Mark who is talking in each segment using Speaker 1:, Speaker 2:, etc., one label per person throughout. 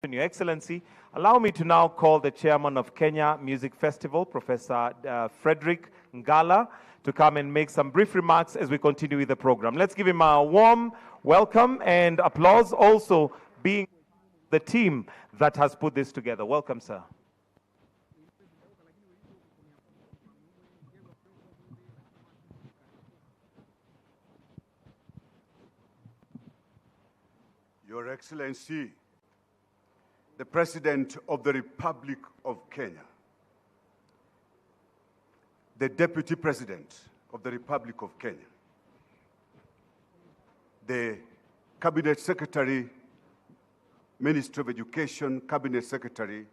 Speaker 1: Your Excellency, allow me to now call the chairman of Kenya Music Festival, Professor Frederick Ngala, to come and make some brief remarks as we continue with the program. Let's give him a warm welcome and applause, also being the team that has put this together. Welcome, sir.
Speaker 2: Your Excellency, the President of the Republic of Kenya, the Deputy President of the Republic of Kenya, the Cabinet Secretary, Ministry of Education, Cabinet Secretary,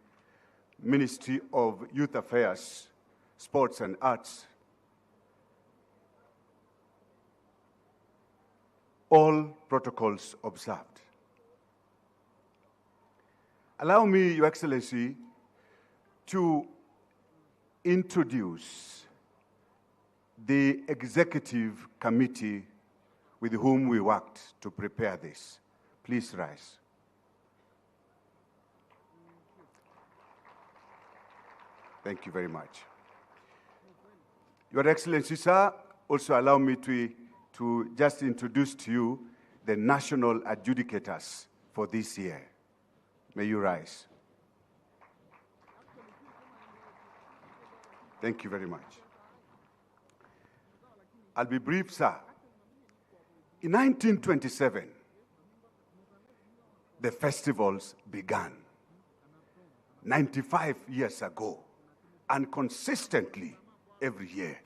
Speaker 2: Ministry of Youth Affairs, Sports and Arts, all protocols observed. Allow me, Your Excellency, to introduce the executive committee with whom we worked to prepare this. Please rise. Thank you very much. Your Excellency, sir, also allow me to just introduce to you the national adjudicators for this year. May you rise. Thank you very much. I'll be brief, sir. In 1927, the festivals began, 95 years ago, and consistently every year.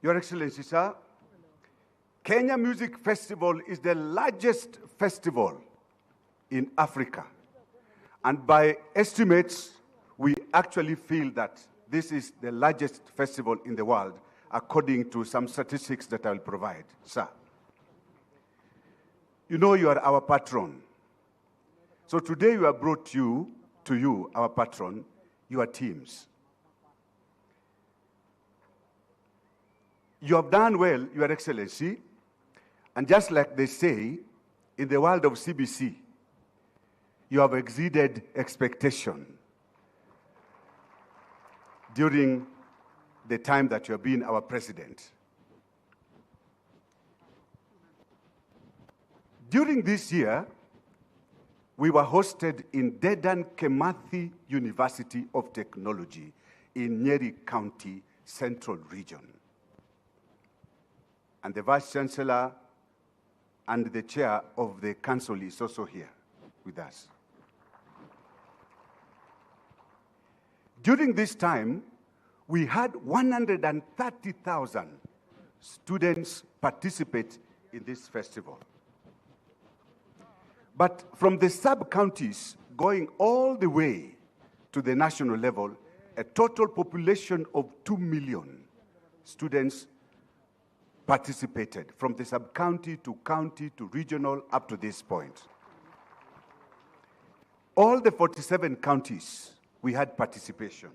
Speaker 2: Your Excellency, sir, Kenya Music Festival is the largest festival in Africa. And by estimates, we actually feel that this is the largest festival in the world, according to some statistics that I will provide, sir. You know you are our patron. So today we have brought to you, our patron, your teams. You have done well, Your Excellency, and just like they say, in the world of CBC, you have exceeded expectation during the time that you have been our president. During this year, we were hosted in Dedan Kimathi University of Technology in Nyeri County, Central Region. And the Vice Chancellor and the Chair of the Council is also here with us. During this time, we had 130,000 students participate in this festival. But from the sub-counties going all the way to the national level, a total population of 2 million students participated from the sub-county to regional up to this point. All the 47 counties, we had participation.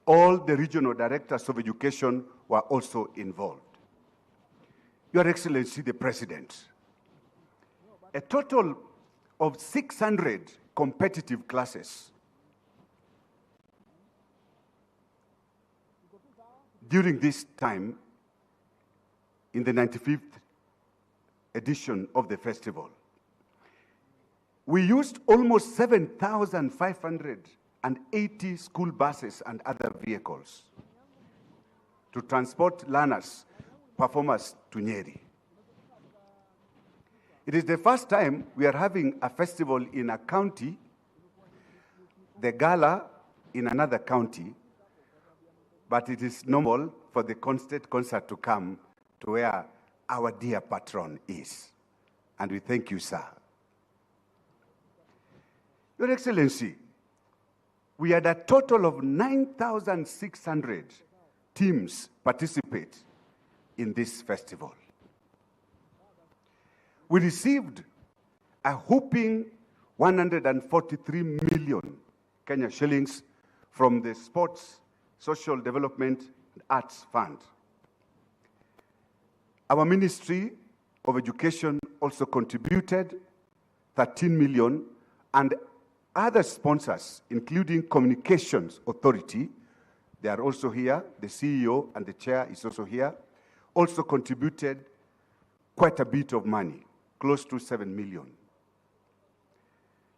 Speaker 2: All the regional directors of education were also involved. Your Excellency, the President, a total of 600 competitive classes during this time in the 95th edition of the festival. We used almost 7,580 school buses and other vehicles to transport learners, performers to Nyeri. It is the first time we are having a festival in a county, the gala in another county, but it is normal for the state concert to come to where our dear patron is. And we thank you, sir. Your Excellency, we had a total of 9,600 teams participate in this festival. We received a whopping 143 million Kenya shillings from the Sports, Social Development and Arts Fund. Our Ministry of Education also contributed 13 million, and other sponsors, including Communications Authority, they are also here. The CEO and the chair is also here, also contributed quite a bit of money, close to 7 million.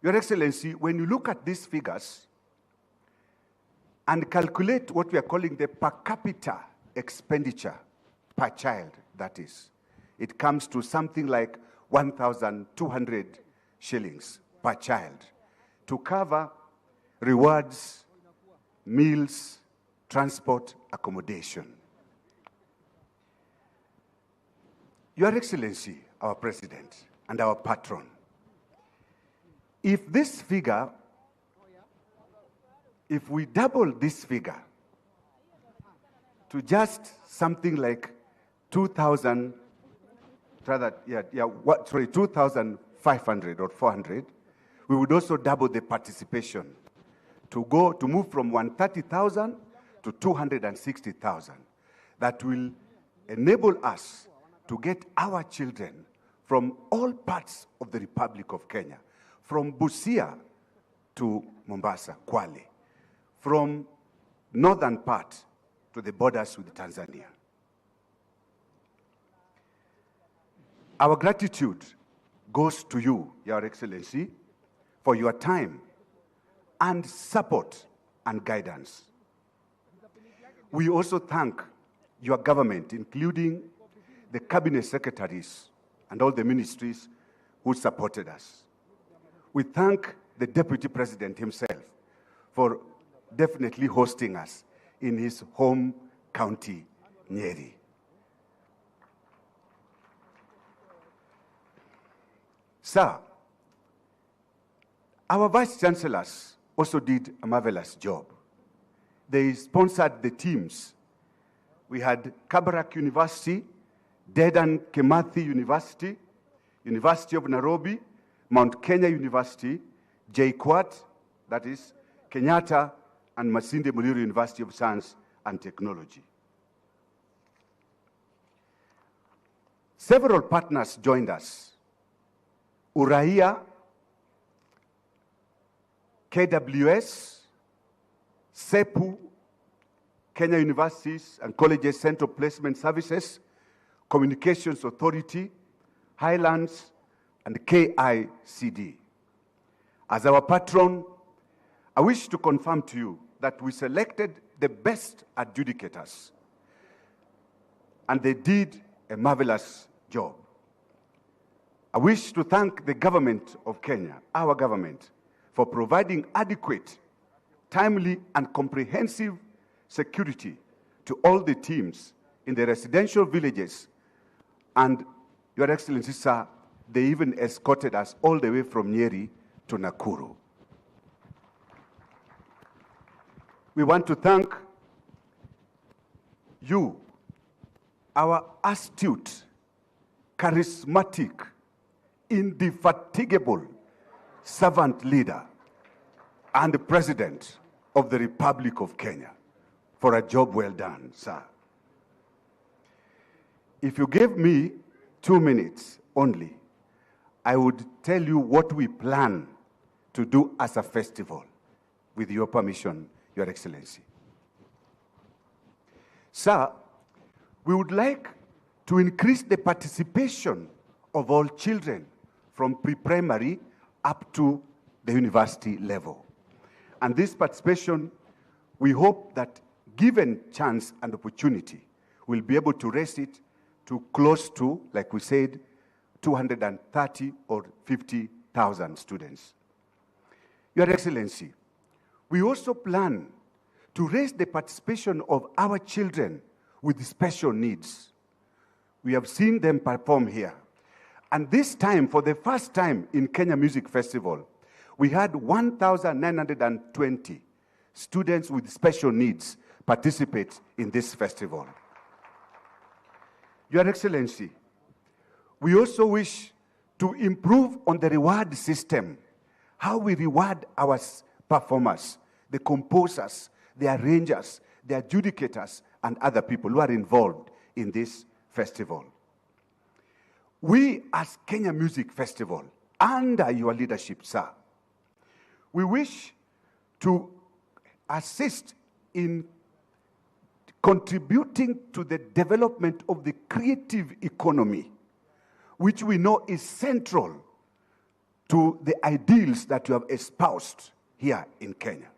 Speaker 2: Your Excellency, when you look at these figures and calculate what we are calling the per capita expenditure per child, that is, it comes to something like 1,200 shillings per child to cover rewards, meals, transport, accommodation. Your Excellency, our President and our patron, if this figure, if we double this figure to just something like 2,000, rather, 2,500 or 400, we would also double the participation to move from 130,000 to 260,000. That will enable us to get our children from all parts of the Republic of Kenya, from Busia to Mombasa, Kwale, from northern part to the borders with Tanzania. Our gratitude goes to you, Your Excellency, for your time and support and guidance. We also thank your government, including the cabinet secretaries and all the ministries who supported us. We thank the Deputy President himself for definitely hosting us in his home county, Nyeri. Sir, our Vice Chancellors also did a marvelous job. They sponsored the teams. We had Kabarak University, Dedan Kimathi University, University of Nairobi, Mount Kenya University, JKUAT, that is Kenyatta, and Masinde Muliro University of Science and Technology. Several partners joined us. Uraia, KWS, SEPU, Kenya Universities and Colleges Central Placement Services, Communications Authority, Highlands, and KICD. As our patron, I wish to confirm to you that we selected the best adjudicators, and they did a marvelous job. I wish to thank the government of Kenya, our government, for providing adequate, timely, and comprehensive security to all the teams in the residential villages. And, Your Excellency, sir, they even escorted us all the way from Nyeri to Nakuru. We want to thank you, our astute, charismatic, indefatigable servant leader and the President of the Republic of Kenya, for a job well done, sir. If you gave me 2 minutes only, I would tell you what we plan to do as a festival, with your permission, Your Excellency. Sir, we would like to increase the participation of all children from pre-primary up to the university level. And this participation, we hope that given chance and opportunity, we'll be able to raise it to close to, like we said, 230 or 50,000 students. Your Excellency, we also plan to raise the participation of our children with special needs. We have seen them perform here. And this time, for the first time in Kenya Music Festival, we had 1,920 students with special needs participate in this festival. Your Excellency, we also wish to improve on the reward system, how we reward our performers, the composers, the arrangers, the adjudicators, and other people who are involved in this festival. We, as Kenya Music Festival, under your leadership, sir. We wish to assist in contributing to the development of the creative economy, which we know is central to the ideals that you have espoused here in Kenya.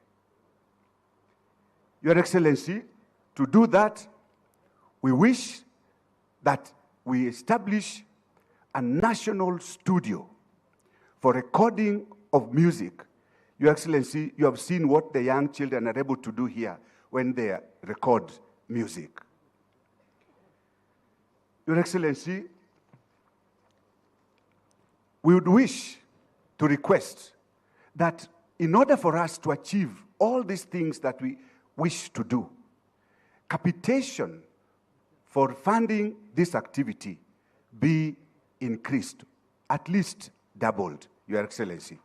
Speaker 2: Your Excellency, to do that, we wish that we establish a national studio for recording of music. Your Excellency, you have seen what the young children are able to do here when they record music. Your Excellency, we would wish to request that in order for us to achieve all these things that we wish to do, capitation for funding this activity be increased, at least doubled, Your Excellency,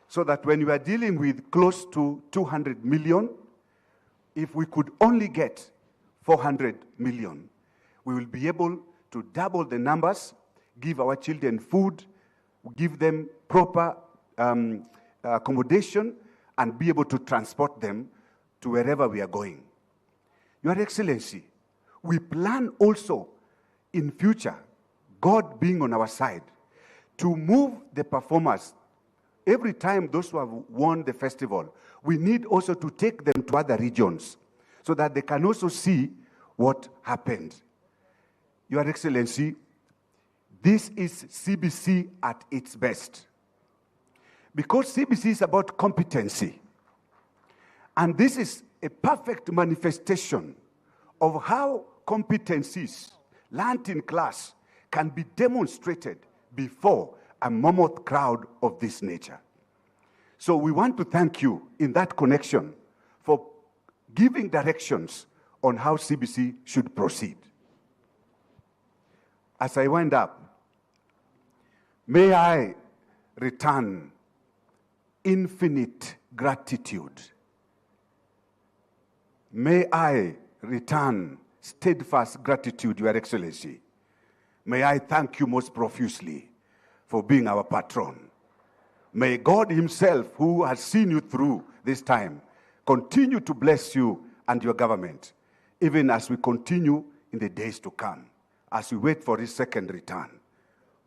Speaker 2: so that when you are dealing with close to 200 million, if we could only get 400 million, we will be able to double the numbers, give our children food, give them proper accommodation, and be able to transport them to wherever we are going. Your Excellency, we plan also in future, God being on our side, to move the performers. Every time those who have won the festival, we need also to take them to other regions so that they can also see what happened. Your Excellency, this is CBC at its best. Because CBC is about competency. And this is a perfect manifestation of how competencies learned in class can be demonstrated before a mammoth crowd of this nature. So we want to thank you in that connection for giving directions on how CBC should proceed. As I wind up, may I return infinite gratitude. May I return steadfast gratitude, Your Excellency. May I thank you most profusely for being our patron. May God himself, who has seen you through this time, continue to bless you and your government, even as we continue in the days to come, as we wait for his second return.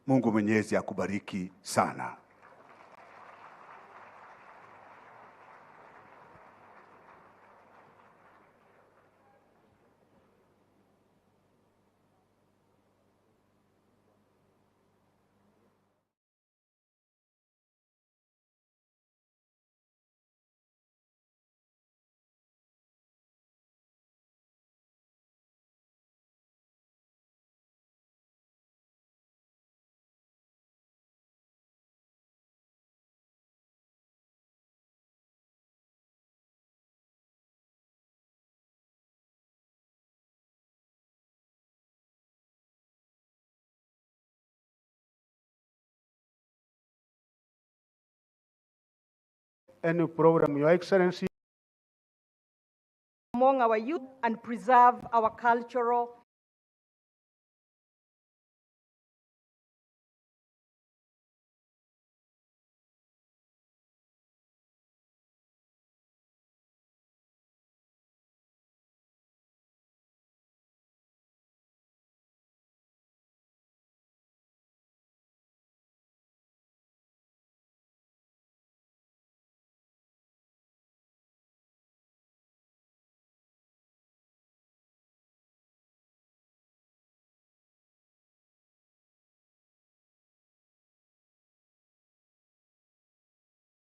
Speaker 2: Mungu Mwenyezi akubariki sana.
Speaker 3: Any program, Your Excellency.
Speaker 4: Among our youth and preserve our cultural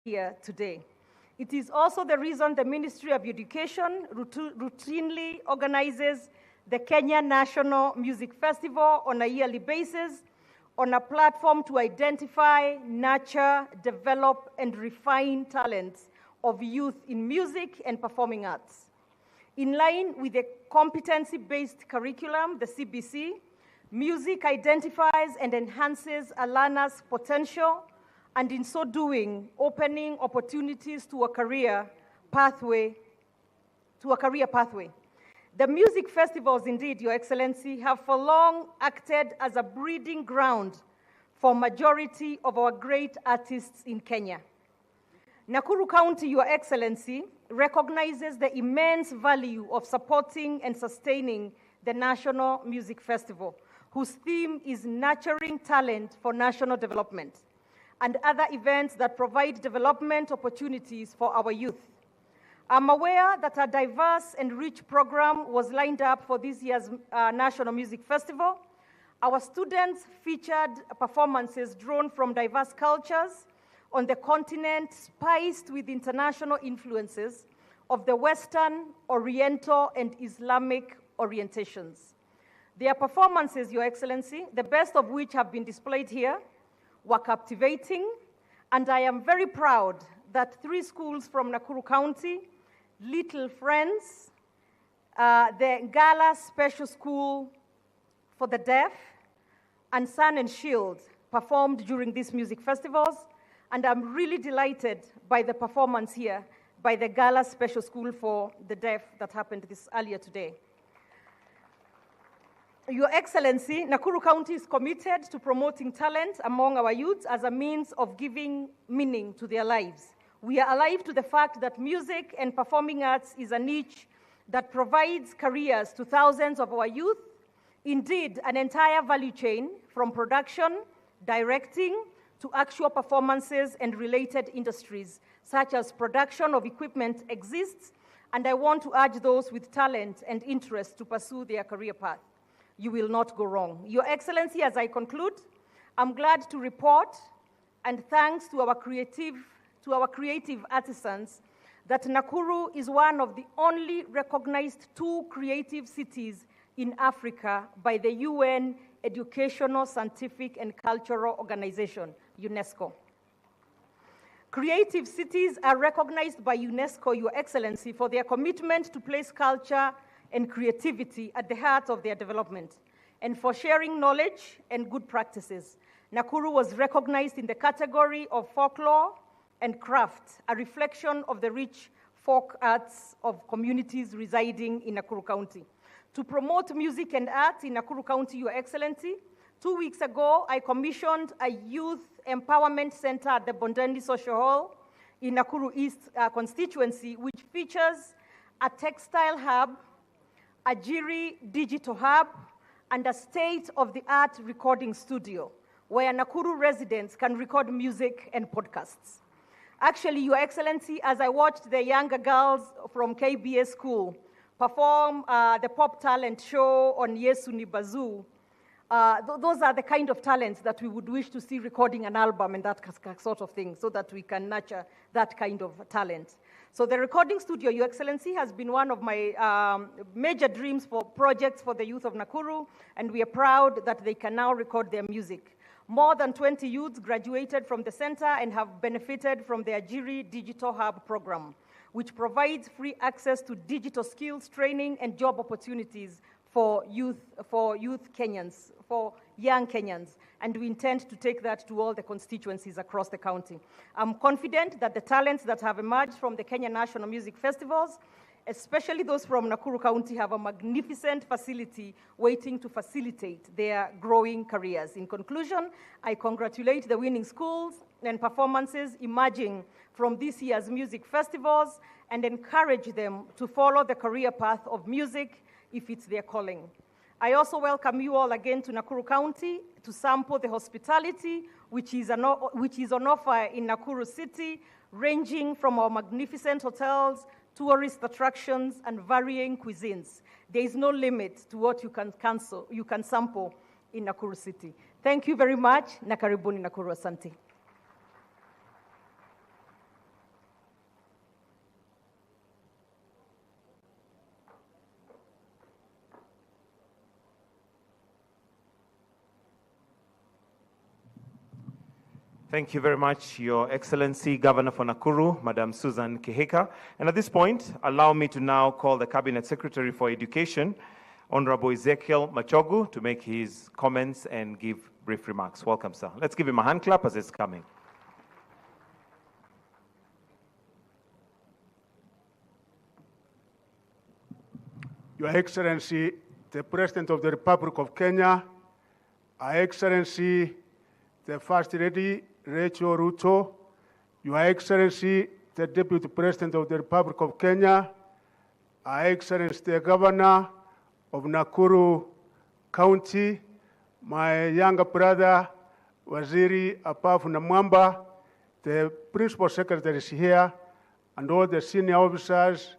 Speaker 4: here today. It is also the reason the Ministry of Education routinely organizes the Kenya National Music Festival on a yearly basis on a platform to identify, nurture, develop, and refine talents of youth in music and performing arts. In line with the competency-based curriculum, the CBC, music identifies and enhances a learner's potential, and in so doing, opening opportunities to a career pathway. The music festivals, indeed, Your Excellency, have for long acted as a breeding ground for majority of our great artists in Kenya. Nakuru County, Your Excellency, recognizes the immense value of supporting and sustaining the National Music Festival, whose theme is nurturing talent for national development, and other events that provide development opportunities for our youth. I'm aware that a diverse and rich program was lined up for this year's National Music Festival. Our students featured performances drawn from diverse cultures on the continent, spiced with international influences of the Western, Oriental, and Islamic orientations. Their performances, Your Excellency, the best of which have been displayed here, were captivating, and I am very proud that 3 schools from Nakuru County, Little Friends, the Gala Special School for the Deaf, and Sun and Shield performed during these music festivals, and I'm really delighted by the performance here by the Gala Special School for the Deaf that happened earlier today. Your Excellency, Nakuru County is committed to promoting talent among our youth as a means of giving meaning to their lives. We are alive to the fact that music and performing arts is a niche that provides careers to thousands of our youth, indeed an entire value chain from production, directing, to actual performances and related industries, such as production of equipment exists, and I want to urge those with talent and interest to pursue their career path. You will not go wrong. Your Excellency, as I conclude, I'm glad to report, and thanks to our creative artisans, that Nakuru is one of the only recognized 2 creative cities in Africa by the UN Educational, Scientific, and Cultural Organization, UNESCO. Creative cities are recognized by UNESCO, Your Excellency, for their commitment to place culture and creativity at the heart of their development, and for sharing knowledge and good practices. Nakuru was recognized in the category of folklore and craft, a reflection of the rich folk arts of communities residing in Nakuru County. To promote music and art in Nakuru County, Your Excellency, 2 weeks ago, I commissioned a youth empowerment center at the Bondeni Social Hall in Nakuru East constituency, which features a textile hub, a Jiri digital hub, and a state-of-the-art recording studio where Nakuru residents can record music and podcasts. Actually, Your Excellency, as I watched the younger girls from KBS school perform the pop talent show on Yesu ni Bazoo, those are the kind of talents that we would wish to see recording an album and that sort of thing, so that we can nurture that kind of talent. So the recording studio, Your Excellency, has been one of my major dreams for projects for the youth of Nakuru, and we are proud that they can now record their music. More than 20 youths graduated from the center and have benefited from the Ajiri Digital Hub program, which provides free access to digital skills training and job opportunities for youth Kenyans, for young Kenyans, and we intend to take that to all the constituencies across the county. I'm confident that the talents that have emerged from the Kenya National Music Festivals, especially those from Nakuru County, have a magnificent facility waiting to facilitate their growing careers. In conclusion, I congratulate the winning schools and performances emerging from this year's music festivals and encourage them to follow the career path of music if it's their calling. I also welcome you all again to Nakuru County to sample the hospitality which is on offer in Nakuru City, ranging from our magnificent hotels, tourist attractions, and varying cuisines. There is no limit to what you can sample in Nakuru City. Thank you very much. Na karibuni Nakuru. Asante.
Speaker 1: Thank you very much, Your Excellency, Governor for Nakuru, Madam Susan Kihika. And at this point, allow me to now call the Cabinet Secretary for Education, Honorable Ezekiel Machogu, to make his comments and give brief remarks. Welcome, sir. Let's give him a hand clap as it's coming.
Speaker 3: Your Excellency, the President of the Republic of Kenya, Her Excellency, the First Lady, Rachel Ruto, Your Excellency, the Deputy President of the Republic of Kenya, Her Excellency, the Governor of Nakuru County, my younger brother, Waziri Apafu Namwamba, the Principal Secretary is here, and all the senior officers,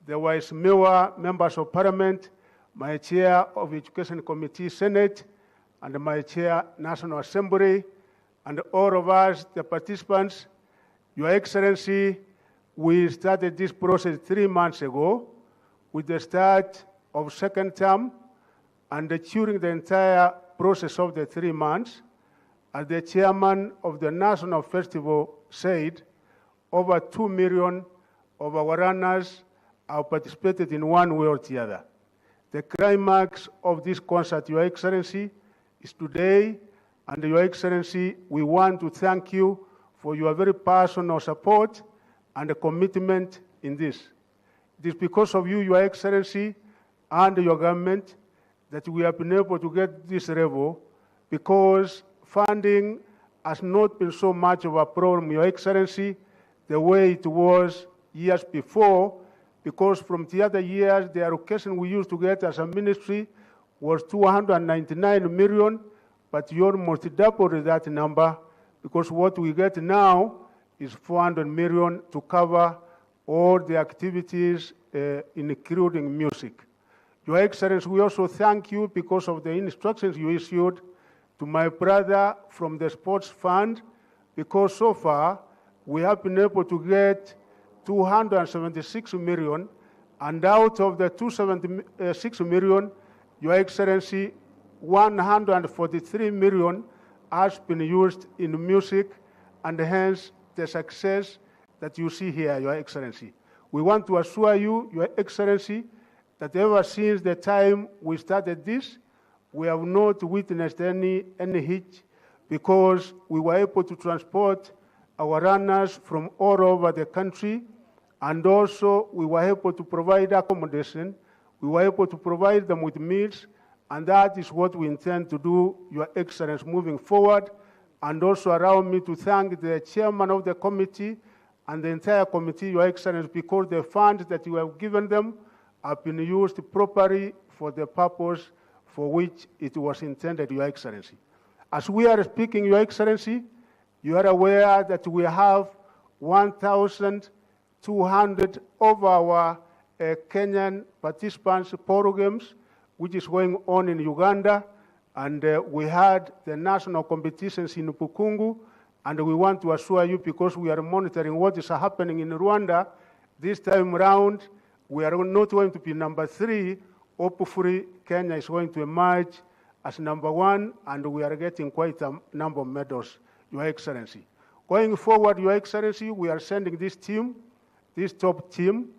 Speaker 3: the Vice Mayor, Members of Parliament, my Chair of Education Committee, Senate, and my Chair, National Assembly, and all of us, the participants. Your Excellency, we started this process 3 months ago with the start of second term, and during the entire process of the 3 months, as the chairman of the National Festival said, over 2 million of our runners have participated in one way or the other. The climax of this concert, Your Excellency, is today, and Your Excellency, we want to thank you for your very personal support and commitment in this. It is because of you, Your Excellency, and your government that we have been able to get this level, because funding has not been so much of a problem, Your Excellency, the way it was years before, because from the other years, the allocation we used to get as a ministry was 299 million, but you almost doubled that number, because what we get now is 400 million to cover all the activities, including music. Your Excellency, we also thank you because of the instructions you issued to my brother from the Sports Fund, because so far we have been able to get 276 million, and out of the 276 million, Your Excellency, 143 million has been used in music, and hence the success that you see here, Your Excellency. We want to assure you, Your Excellency, that ever since the time we started this, we have not witnessed any hitch, because we were able to transport our runners from all over the country, and also we were able to provide accommodation, we were able to provide them with meals, and that is what we intend to do, Your Excellency, moving forward. And also allow me to thank the chairman of the committee and the entire committee, Your Excellency, because the funds that you have given them have been used properly for the purpose for which it was intended, Your Excellency. As we are speaking, Your Excellency, you are aware that we have 1,200 of our Kenyan participants programs, which is going on in Uganda, and we had the national competitions in Pukungu, and we want to assure you, because we are monitoring what is happening in Rwanda, this time around, we are not going to be number 3. Hopefully, Kenya is going to emerge as number 1, and we are getting quite a number of medals, Your Excellency. Going forward, Your Excellency, we are sending this team, this top team,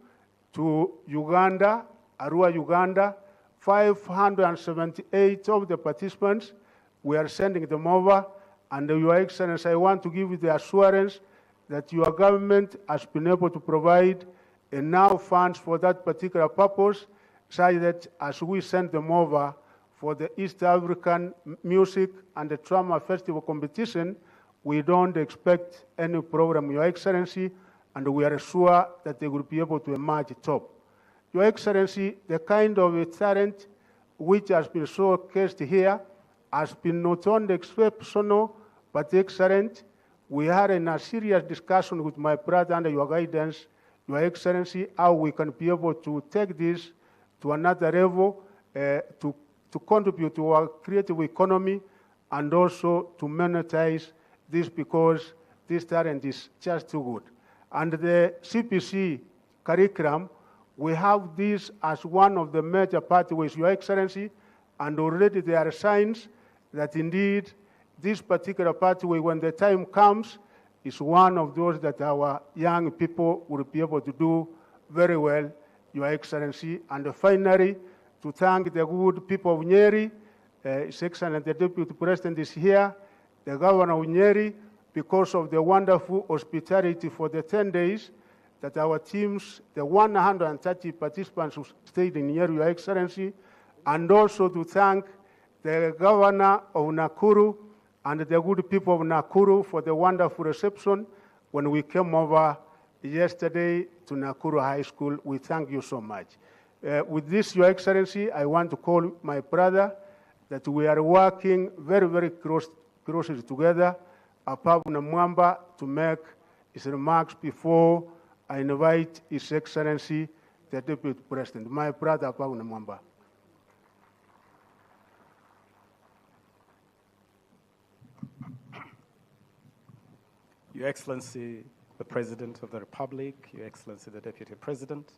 Speaker 3: to Uganda, Arua, Uganda. 578 of the participants, we are sending them over, and Your Excellency, I want to give you the assurance that your government has been able to provide enough funds for that particular purpose, such that as we send them over for the East African Music and the Drama Festival competition, we don't expect any problem, Your Excellency, and we are sure that they will be able to emerge top. Your Excellency, the kind of talent which has been showcased here has been not only exceptional, but excellent. We had a serious discussion with my brother under your guidance, Your Excellency, how we can be able to take this to another level, to contribute to our creative economy, and also to monetize this, because this talent is just too good. And the CPC curriculum, we have this as one of the major pathways, Your Excellency, and already there are signs that indeed this particular pathway, when the time comes, is one of those that our young people will be able to do very well, Your Excellency. And finally, to thank the good people of Nyeri, His Excellency, the Deputy President is here, the Governor of Nyeri, because of the wonderful hospitality for the 10 days that our teams, the 130 participants who stayed in Nyeri, Your Excellency, and also to thank the Governor of Nakuru and the good people of Nakuru for the wonderful reception when we came over yesterday to Nakuru High School. We thank you so much. With this, Your Excellency, I want to call my brother that we are working very, very closely together, Apabu Namwamba, to make his remarks before I invite His Excellency, the Deputy President. My brother, Apabu Namwamba.
Speaker 5: Your Excellency, the President of the Republic, Your Excellency, the Deputy President,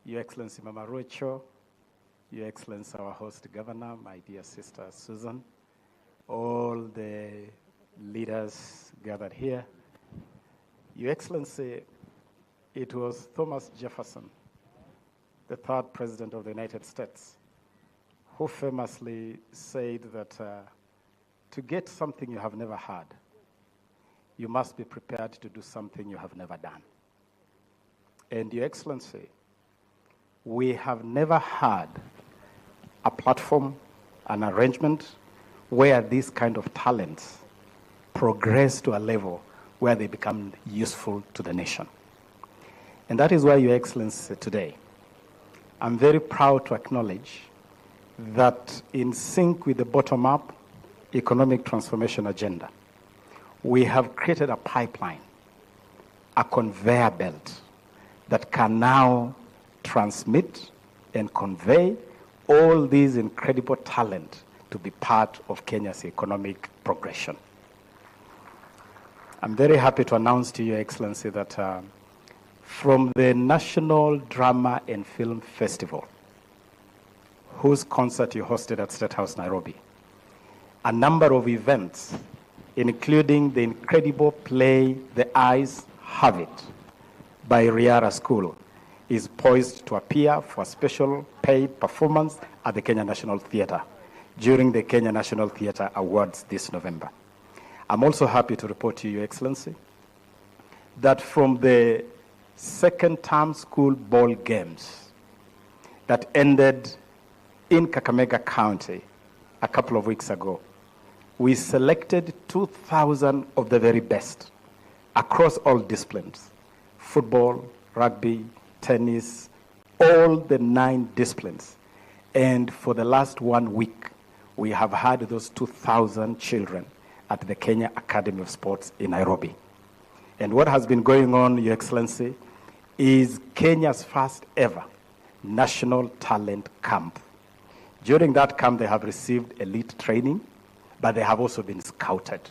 Speaker 5: Your Excellency, Mama Rocho, Your Excellency, our host governor, my dear sister Susan, all the leaders gathered here. Your Excellency, it was Thomas Jefferson, the third President of the United States, who famously said that to get something you have never had, you must be prepared to do something you have never done. And Your Excellency, we have never had a platform, an arrangement where these kind of talents progress to a level where they become useful to the nation. And that is why, Your Excellency, today, I'm very proud to acknowledge that in sync with the bottom-up economic transformation agenda, we have created a pipeline, a conveyor belt that can now transmit and convey all these incredible talent to be part of Kenya's economic progression. I'm very happy to announce to Your Excellency that from the National Drama and Film Festival, whose concert you hosted at State House, Nairobi, a number of events, including the incredible play The Eyes Have It by Riara School, is poised to appear for a special paid performance at the Kenya National Theatre during the Kenya National Theatre Awards this November. I'm also happy to report to you, Your Excellency, that from the second term school ball games that ended in Kakamega County a couple of weeks ago, we selected 2,000 of the very best across all disciplines: football, rugby, tennis, all the 9 disciplines. And for the last 1 week, we have had those 2,000 children at the Kenya Academy of Sports in Nairobi. And what has been going on, Your Excellency, is Kenya's first ever National Talent Camp. During that camp, they have received elite training, but they have also been scouted.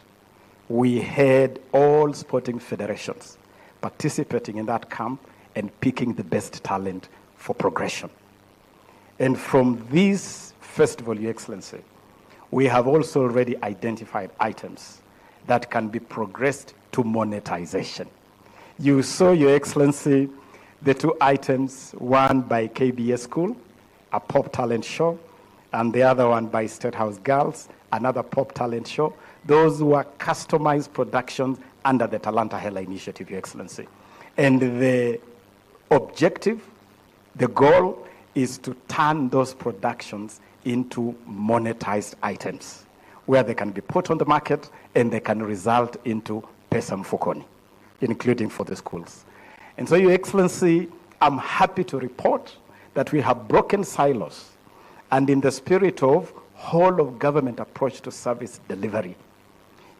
Speaker 5: We had all sporting federations participating in that camp and picking the best talent for progression. And from this festival, Your Excellency, we have also already identified items that can be progressed to monetization. You saw, Your Excellency, the 2 items, one by KBS School, a pop talent show, and the other one by State House Girls, another pop talent show. Those were customized productions under the Talanta Hela initiative, Your Excellency. And the objective, the goal, is to turn those productions into monetized items where they can be put on the market and they can result into pesa mfukoni, including for the schools. And so, Your Excellency, I'm happy to report that we have broken silos, and in the spirit of whole of government approach to service delivery,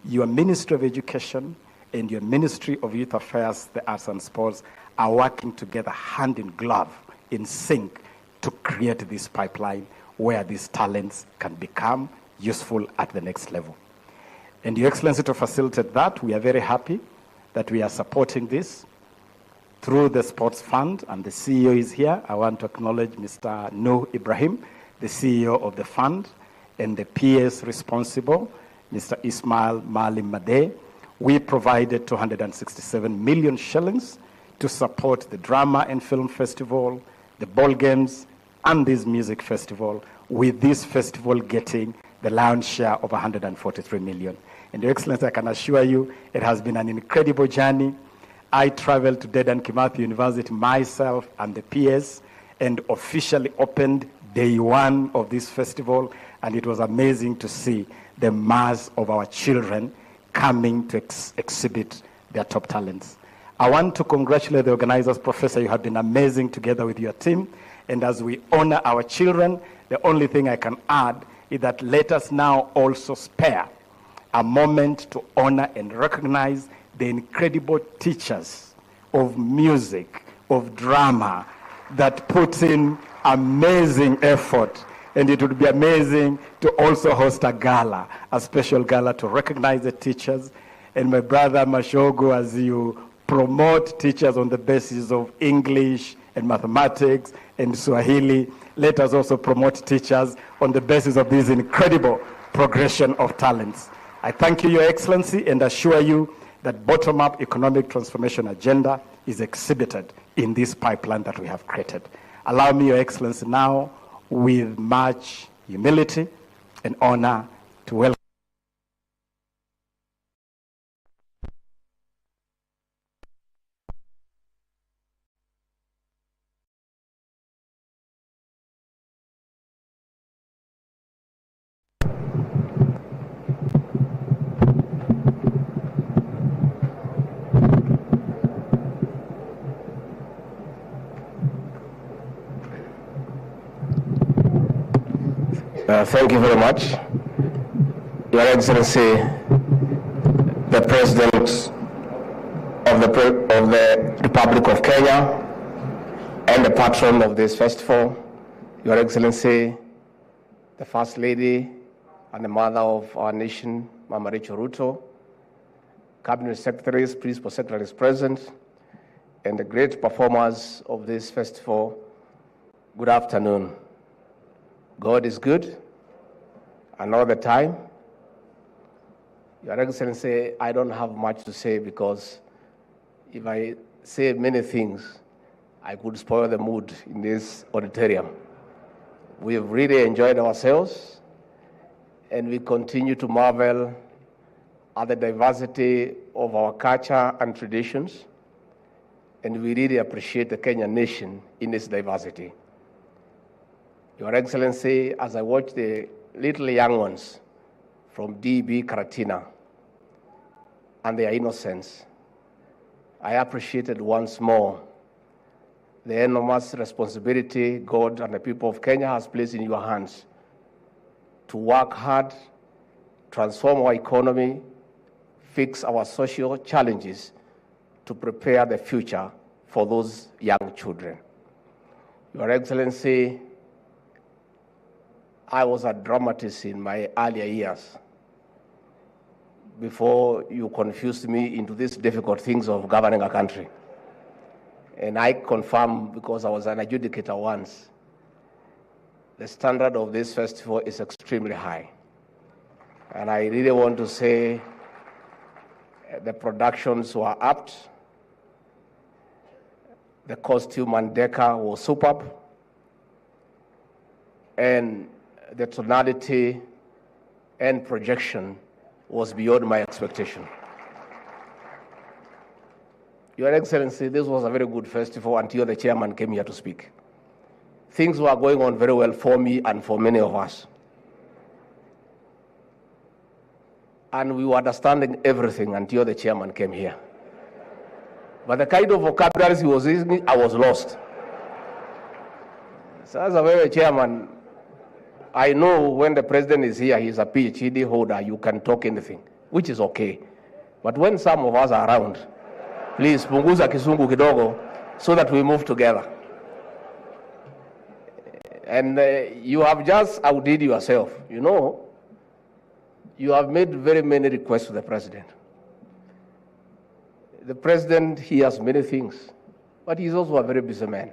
Speaker 5: your Ministry of Education and your Ministry of Youth Affairs, the Arts and Sports are working together hand in glove, in sync, to create this pipeline where these talents can become useful at the next level. And Your Excellency, to facilitate that, we are very happy that we are supporting this through the Sports Fund, and the CEO is here. I want to acknowledge Mr. Nuh Ibrahim, the CEO of the fund, and the PS responsible, Mr. Ismail Malim Madeh. We provided 267 million shillings to support the Drama and Film Festival, the ball games, and this music festival, with this festival getting the lion's share of 143 million. And Your Excellency, I can assure you, it has been an incredible journey. I traveled to Dedan Kimathi University myself and the PS and officially opened day 1 of this festival. and it was amazing to see the mass of our children coming to exhibit their top talents. I want to congratulate the organizers. Professor, you have been amazing together with your team. And as we honor our children, the only thing I can add is that let us now also spare a moment to honor and recognize the incredible teachers of music, of drama, that put in amazing effort. And it would be amazing to also host a gala, a special gala to recognize the teachers. And my brother Mashogo, as you promote teachers on the basis of English and mathematics and Swahili, let us also promote teachers on the basis of this incredible progression of talents. I thank you, Your Excellency, and assure you that bottom-up economic transformation agenda is exhibited in this pipeline that we have created. Allow me, Your Excellency, now, with much humility and honor, to welcome.
Speaker 6: Thank you very much. Your Excellency, the President of the Republic of Kenya and the patron of this festival, Your Excellency, the First Lady and the mother of our nation, Mama Ruto, Cabinet Secretaries, Principal Secretaries present, and the great performers of this festival, good afternoon. God is good, and all the time. Your Excellency, I don't have much to say because if I say many things, I could spoil the mood in this auditorium. We have really enjoyed ourselves, and we continue to marvel at the diversity of our culture and traditions, and we really appreciate the Kenyan nation in its diversity. Your Excellency, as I watch the little young ones from DB Karatina and their innocence, I appreciated once more the enormous responsibility God and the people of Kenya has placed in your hands to work hard, transform our economy, fix our social challenges to prepare the future for those young children. Your Excellency, I was a dramatist in my earlier years before you confused me into these difficult things of governing a country. And I confirm, because I was an adjudicator once, the standard of this festival is extremely high. And I really want to say the productions were apt, the costume and decor was superb, and the tonality and projection was beyond my expectation. Your Excellency, this was a very good festival until the chairman came here to speak. Things were going on very well for me and for many of us. And we were understanding everything until the chairman came here. But the kind of vocabularies he was using, I was lost. So as a very chairman, I know when the president is here, he's a PhD holder, you can talk anything, which is okay. But when some of us are around, please, punguza kisungu kidogo, so that we move together. And you have just outdid yourself. You know, you have made very many requests to the president. The president hears many things, but he's also a very busy man.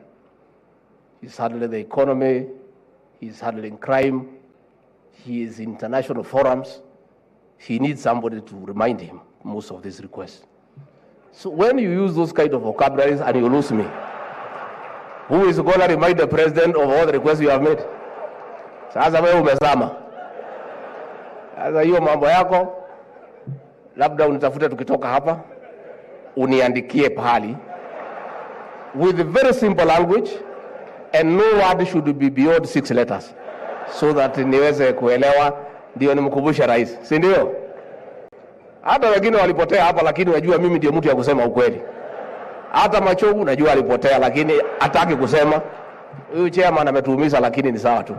Speaker 6: He's handling the economy, he's handling crime, he is in international forums. He needs somebody to remind him most of these requests. So when you use those kind of vocabularies and you lose me, who is going to remind the president of all the requests you have made? Sasa wewe umezama. Sasa hiyo mambo yako, labda unitafuta tukitoka hapa, uniandikie pahali, with very simple language, and no word should be beyond 6 letters. so that niweze kuelewa, ndio nimkumbushe rais, si ndio? Hata wengine walipotea hapa, lakini wajua mimi ndio mtu ya kusema ukweli. Hata Machogu najua alipotea, lakini hataki kusema. Huyu chairman ametuumiza, lakini ni sawa tu.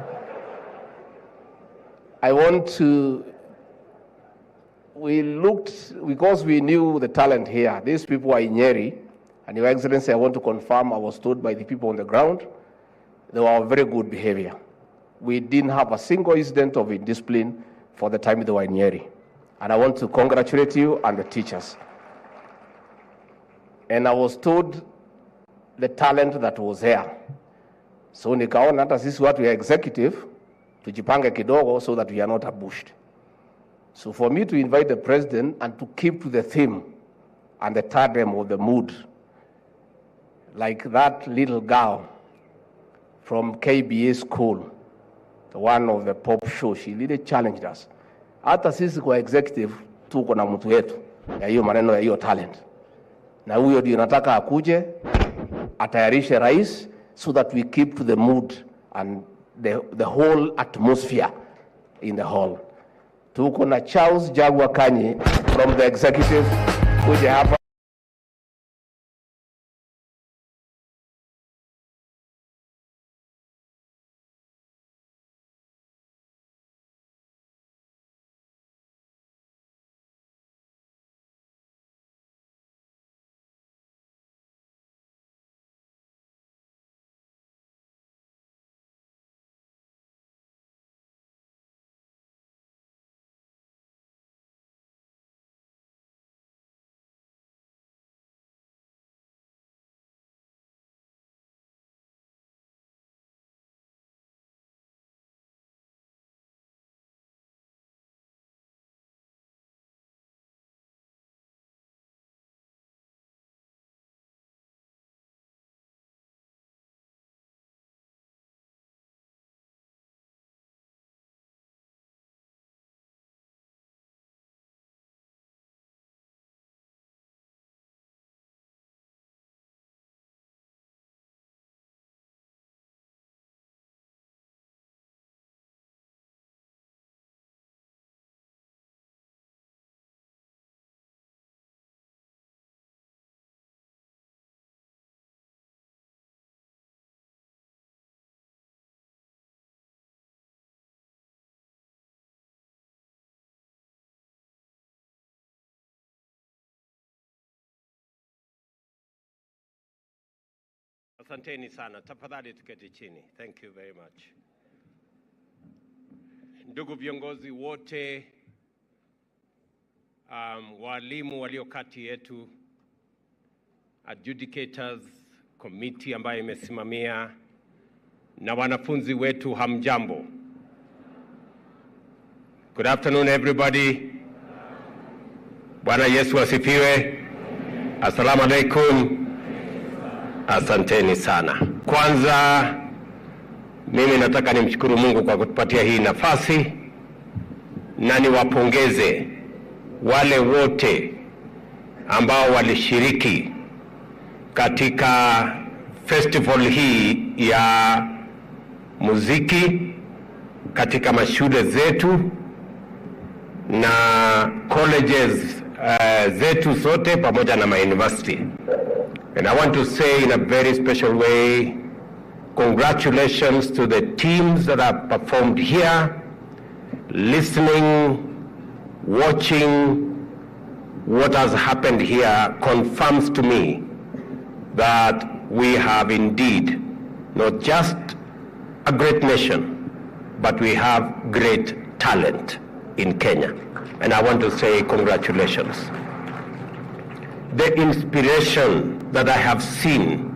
Speaker 6: I want to, we looked, because we knew the talent here. These people are in Nyeri, and Your Excellency, I want to confirm, I was told by the people on the ground, they were of very good behavior. We didn't have a single incident of indiscipline for the time they were in Nyeri. And I want to congratulate you and the teachers. And I was told the talent that was there. So nikaona hata sisi watu ya executive, tujipange kidogo so that we are not ambushed. So for me to invite the president and to keep to the theme and the tandem of the mood, like that little girl from KBA school, the one of the pop show, she really challenged us. Hata sisi kwa executive tuko na mtu wetu ya hiyo maneno ya hiyo talent. Na huyo ndio nataka akuje atayarishe rais, so that we keep to the mood and the whole atmosphere in the hall. Tuko na Charles Jagwa Kanyi from the executive, kuja hapa.
Speaker 7: Asanteni sana. Tafadhali tuketi chini. Thank you very much. Ndugu viongozi wote, walimu walio kati yetu, adjudicators, committee ambayo imesimamia, na wanafunzi wetu, hamjambo. Good afternoon everybody. Bwana Yesu asifiwe. Assalamu alaikum. Asanteni sana. Kwanza mimi nataka nimshukuru Mungu kwa kutupatia hii nafasi, na niwapongeze wale wote ambao walishiriki katika festival hii ya muziki katika mashule zetu na colleges zetu zote pamoja na university. And I want to say in a very special way, congratulations to the teams that have performed here. Listening, watching what has happened here confirms to me that we have indeed not just a great nation, but we have great talent in Kenya. And I want to say congratulations. The inspiration that I have seen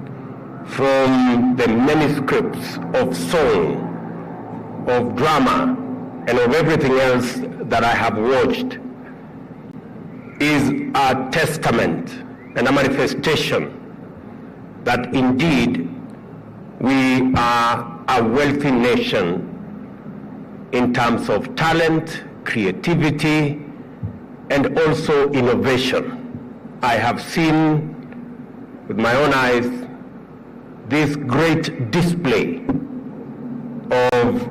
Speaker 7: from the manuscripts of song, of drama, and of everything else that I have watched is a testament and a manifestation that indeed we are a wealthy nation in terms of talent, creativity, and also innovation. I have seen with my own eyes this great display of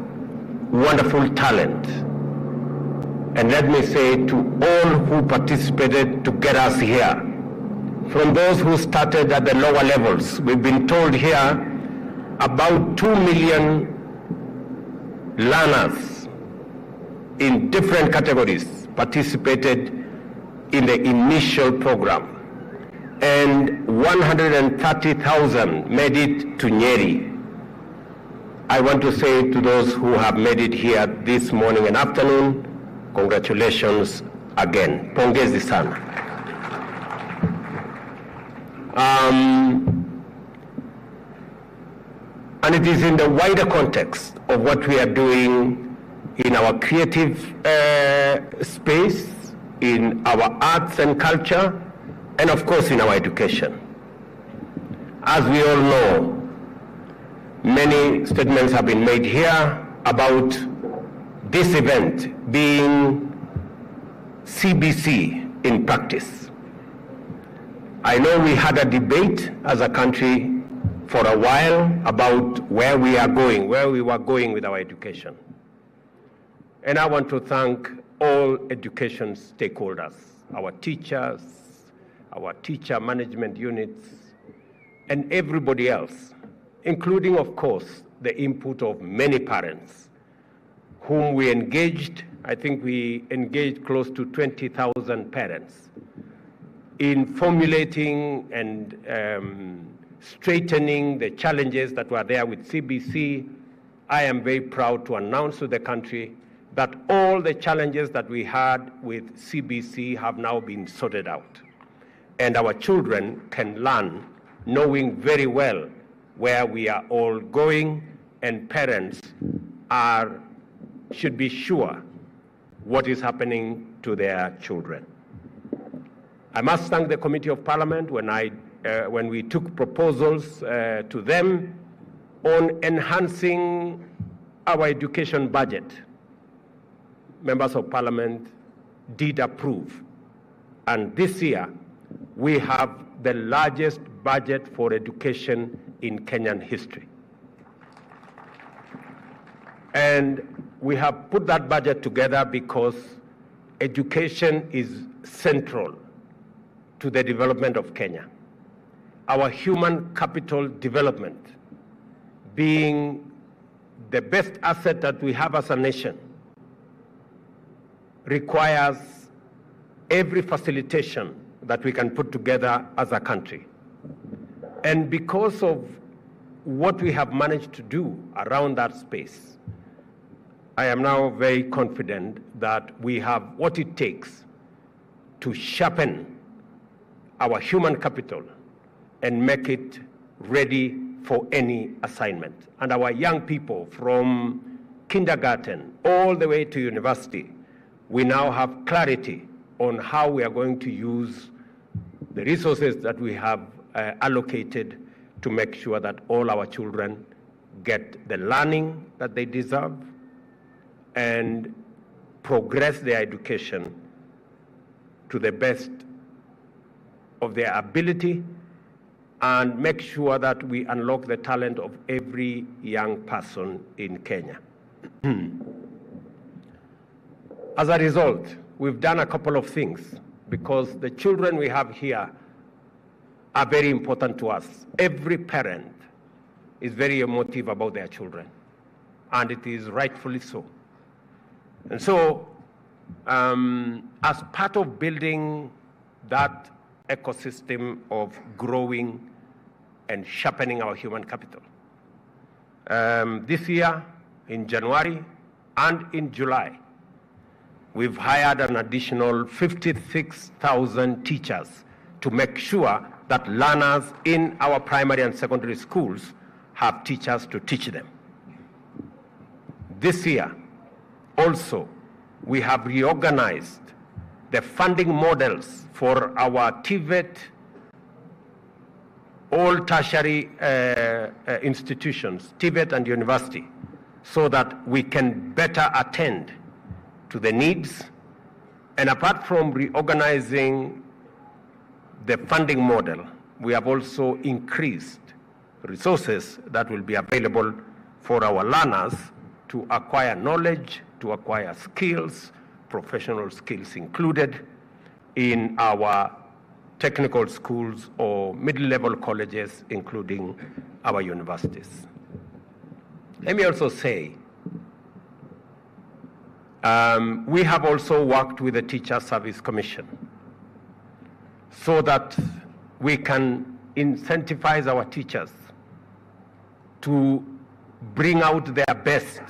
Speaker 7: wonderful talent. And let me say to all who participated to get us here, from those who started at the lower levels, we've been told here about 2 million learners in different categories participated in the initial program, and 130,000 made it to Nyeri. I want to say to those who have made it here this morning and afternoon, congratulations again. Pongezi sana. And it is in the wider context of what we are doing in our creative space, in our arts and culture, and of course in our education. As we all know, many statements have been made here about this event being CBC in practice. I know we had a debate as a country for a while about where we are going, where we were going with our education. And I want to thank all education stakeholders, our teachers, our teacher management units, and everybody else, including, of course, the input of many parents whom we engaged. I think we engaged close to 20,000 parents in formulating and straightening the challenges that were there with CBC. I am very proud to announce to the country that all the challenges that we had with CBC have now been sorted out. And our children can learn knowing very well where we are all going, and parents should be sure what is happening to their children. I must thank the Committee of Parliament when we took proposals to them on enhancing our education budget. Members of Parliament did approve. And this year, we have the largest budget for education in Kenyan history. And we have put that budget together because education is central to the development of Kenya. Our human capital development being the best asset that we have as a nation requires every facilitation that we can put together as a country. And because of what we have managed to do around that space, I am now very confident that we have what it takes to sharpen our human capital and make it ready for any assignment. And our young people from kindergarten all the way to university, we now have clarity on how we are going to use the resources that we have allocated to make sure that all our children get the learning that they deserve and progress their education to the best of their ability, and make sure that we unlock the talent of every young person in Kenya. As a result, we've done a couple of things because the children we have here are very important to us. Every parent is very emotive about their children, and it is rightfully so. And so, as part of building that ecosystem of growing and sharpening our human capital, this year, in January and in July, we've hired an additional 56,000 teachers to make sure that learners in our primary and secondary schools have teachers to teach them. This year, also, we have reorganized the funding models for our TVET, all tertiary institutions, TVET and university, so that we can better attend to the needs. And apart from reorganizing the funding model, we have also increased resources that will be available for our learners to acquire knowledge, to acquire skills, professional skills included, in our technical schools or mid-level colleges, including our universities. Let me also say, we have also worked with the Teacher Service Commission so that we can incentivize our teachers to bring out their best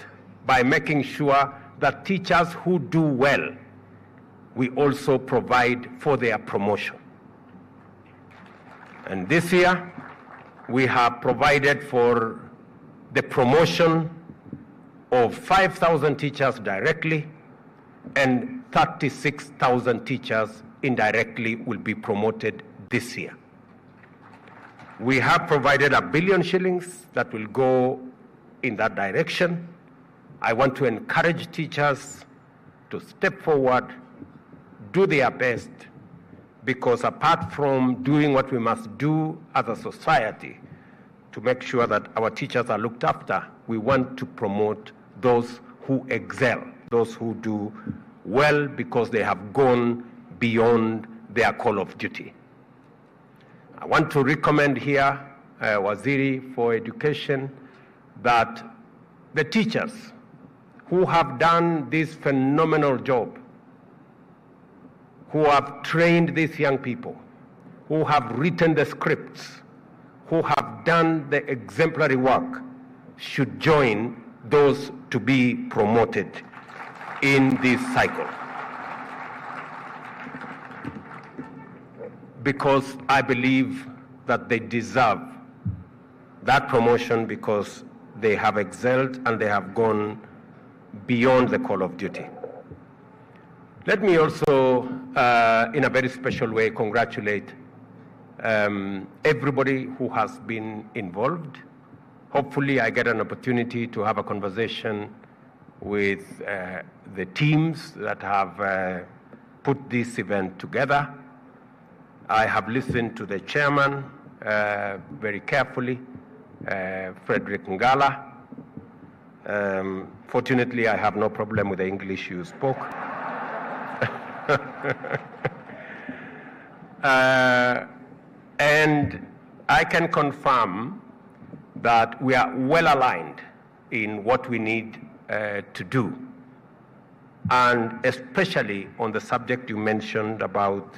Speaker 7: by making sure that teachers who do well, we also provide for their promotion. And this year, we have provided for the promotion of 5,000 teachers directly, and 36,000 teachers indirectly will be promoted this year. We have provided R1 billion shillings that will go in that direction. I want to encourage teachers to step forward, do their best, because apart from doing what we must do as a society to make sure that our teachers are looked after, we want to promote those who excel, those who do well because they have gone beyond their call of duty. I want to recommend here, Waziri for Education, that the teachers who have done this phenomenal job, who have trained these young people, who have written the scripts, who have done the exemplary work, should join those to be promoted in this cycle. Because I believe that they deserve that promotion because they have excelled and they have gone beyond the call of duty. Let me also, in a very special way, congratulate everybody who has been involved. Hopefully, I get an opportunity to have a conversation with the teams that have put this event together. I have listened to the chairman very carefully, Frederick Ngala. Fortunately, I have no problem with the English you spoke. And I can confirm that we are well aligned in what we need to do, and especially on the subject you mentioned about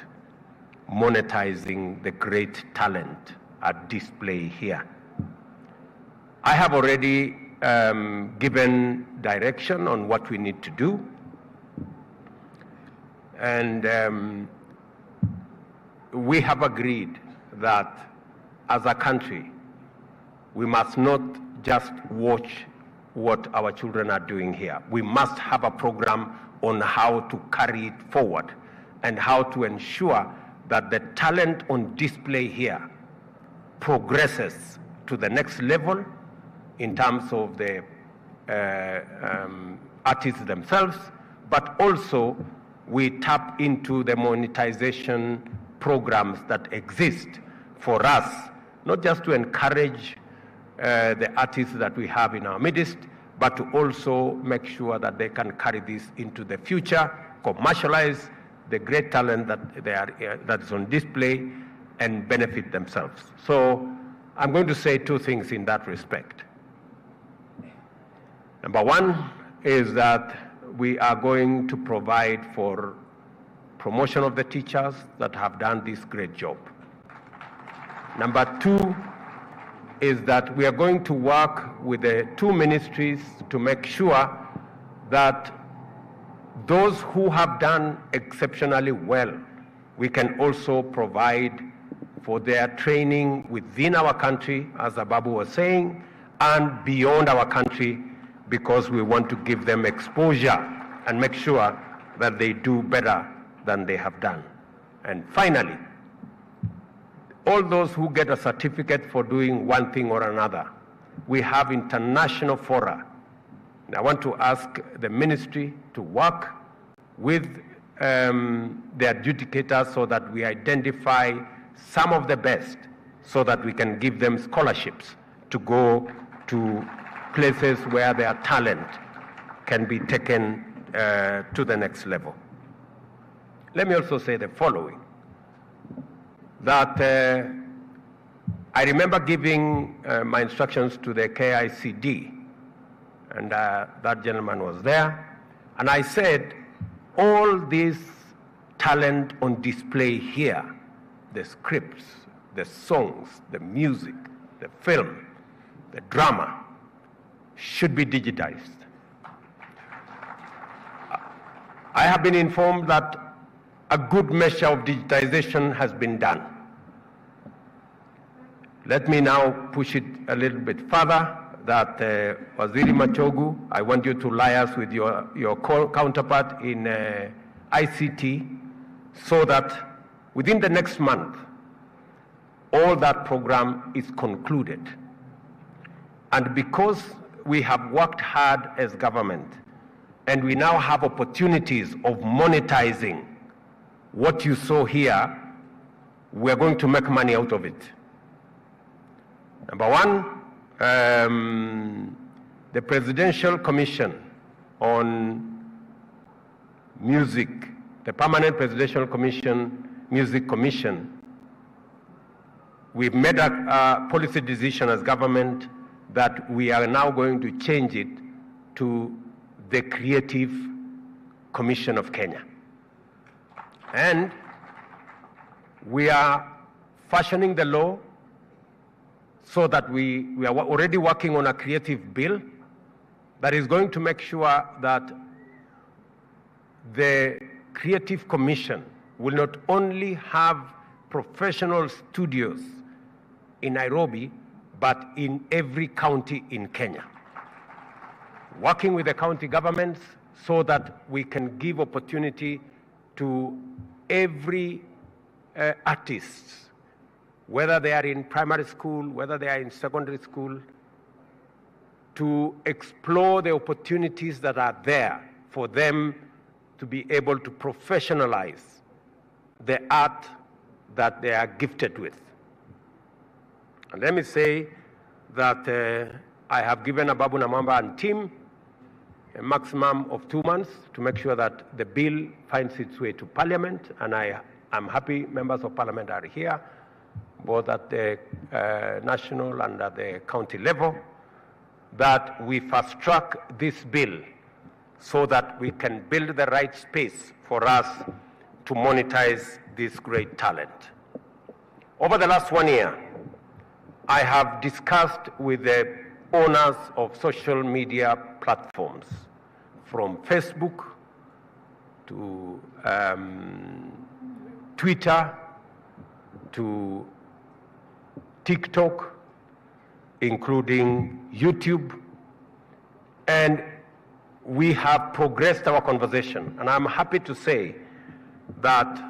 Speaker 7: monetizing the great talent at display here. I have already given direction on what we need to do, and we have agreed that as a country, we must not just watch what our children are doing here. We must have a program on how to carry it forward and how to ensure that the talent on display here progresses to the next level in terms of the artists themselves, but also we tap into the monetization programs that exist for us, not just to encourage the artists that we have in our midst, but to also make sure that they can carry this into the future, commercialize the great talent that is on display, and benefit themselves. So I'm going to say two things in that respect. Number one is that we are going to provide for promotion of the teachers that have done this great job. Number two is that we are going to work with the two ministries to make sure that those who have done exceptionally well, we can also provide for their training within our country, as Ababu was saying, and beyond our country, because we want to give them exposure and make sure that they do better than they have done. And finally, all those who get a certificate for doing one thing or another, we have international fora. And I want to ask the ministry to work with the adjudicators so that we identify some of the best so that we can give them scholarships to go to places where their talent can be taken to the next level. Let me also say the following, that I remember giving my instructions to the KICD, and that gentleman was there, and I said, all this talent on display here, the scripts, the songs, the music, the film, the drama, should be digitized. I have been informed that a good measure of digitization has been done. Let me now push it a little bit further, that Waziri Machogu, I want you to liaise with your counterpart in ICT, so that within the next month, all that program is concluded. And because we have worked hard as government, and we now have opportunities of monetizing what you saw here, we're going to make money out of it. Number one, the Presidential Commission on Music, the Permanent Presidential Commission, Music Commission, we've made a policy decision as government that we are now going to change it to the Creative Commission of Kenya. And we are fashioning the law so that we are already working on a creative bill that is going to make sure that the Creative Commission will not only have professional studios in Nairobi, but in every county in Kenya. Working with the county governments so that we can give opportunity to every artist, whether they are in primary school, whether they are in secondary school, to explore the opportunities that are there for them to be able to professionalize the art that they are gifted with. And let me say that I have given Ababu Namwamba and team a maximum of 2 months to make sure that the bill finds its way to Parliament, and I am happy members of Parliament are here, both at the national and at the county level, that we fast track this bill so that we can build the right space for us to monetize this great talent. Over the last 1 year, I have discussed with the owners of social media platforms, from Facebook to Twitter to TikTok, including YouTube, and we have progressed our conversation. And I'm happy to say that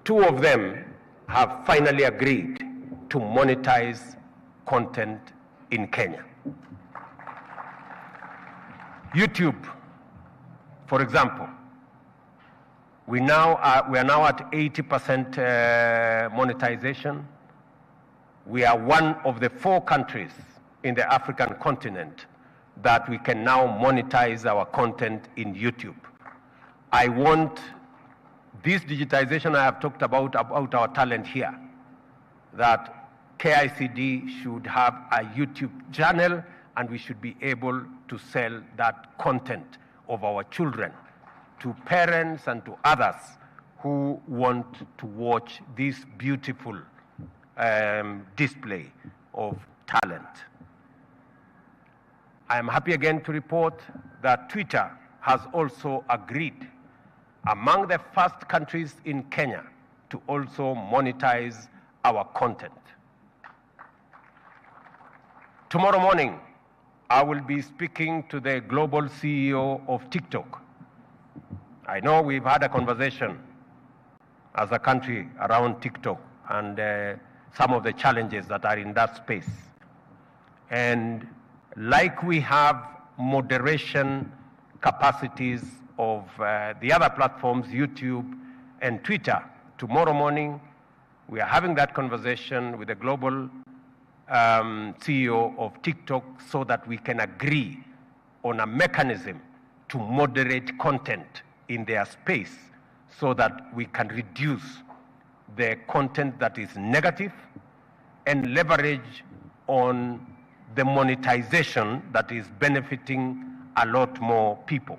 Speaker 7: 2 of them have finally agreed to monetize content in Kenya. YouTube, for example, we are now at 80% monetization. We are one of the 4 countries in the African continent that we can now monetize our content in YouTube. I want this digitization I have talked about our talent here, that KICD should have a YouTube channel, and we should be able to sell that content of our children to parents and to others who want to watch this beautiful display of talent. I am happy again to report that Twitter has also agreed, among the first countries in Kenya, to also monetize our content. Tomorrow morning, I will be speaking to the global CEO of TikTok. I know we've had a conversation as a country around TikTok and some of the challenges that are in that space. And like we have moderation capacities of the other platforms, YouTube and Twitter, tomorrow morning we are having that conversation with the global CEO of TikTok so that we can agree on a mechanism to moderate content in their space so that we can reduce the content that is negative and leverage on the monetization that is benefiting a lot more people.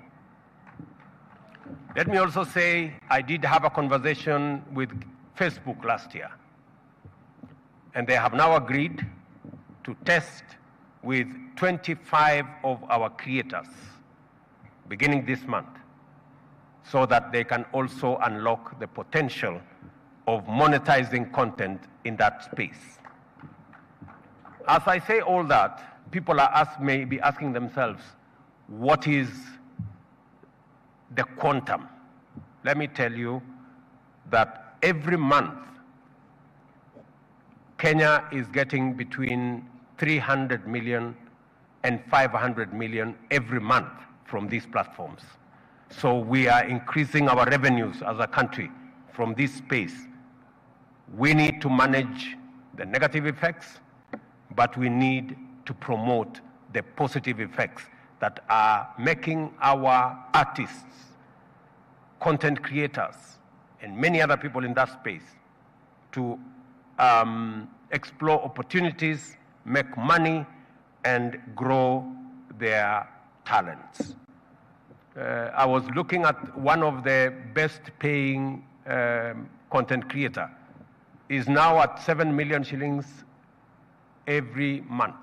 Speaker 7: Let me also say I did have a conversation with Facebook last year, and they have now agreed to test with 25 of our creators beginning this month so that they can also unlock the potential of monetizing content in that space. As I say all that, people may be asking themselves, what is the quantum? Let me tell you that every month, Kenya is getting between 300 million and 500 million every month from these platforms. So we are increasing our revenues as a country from this space. We need to manage the negative effects, but we need to promote the positive effects that are making our artists, content creators, and many other people in that space to explore opportunities, make money, and grow their talents. I was looking at one of the best paying content creator is now at 7 million shillings every month.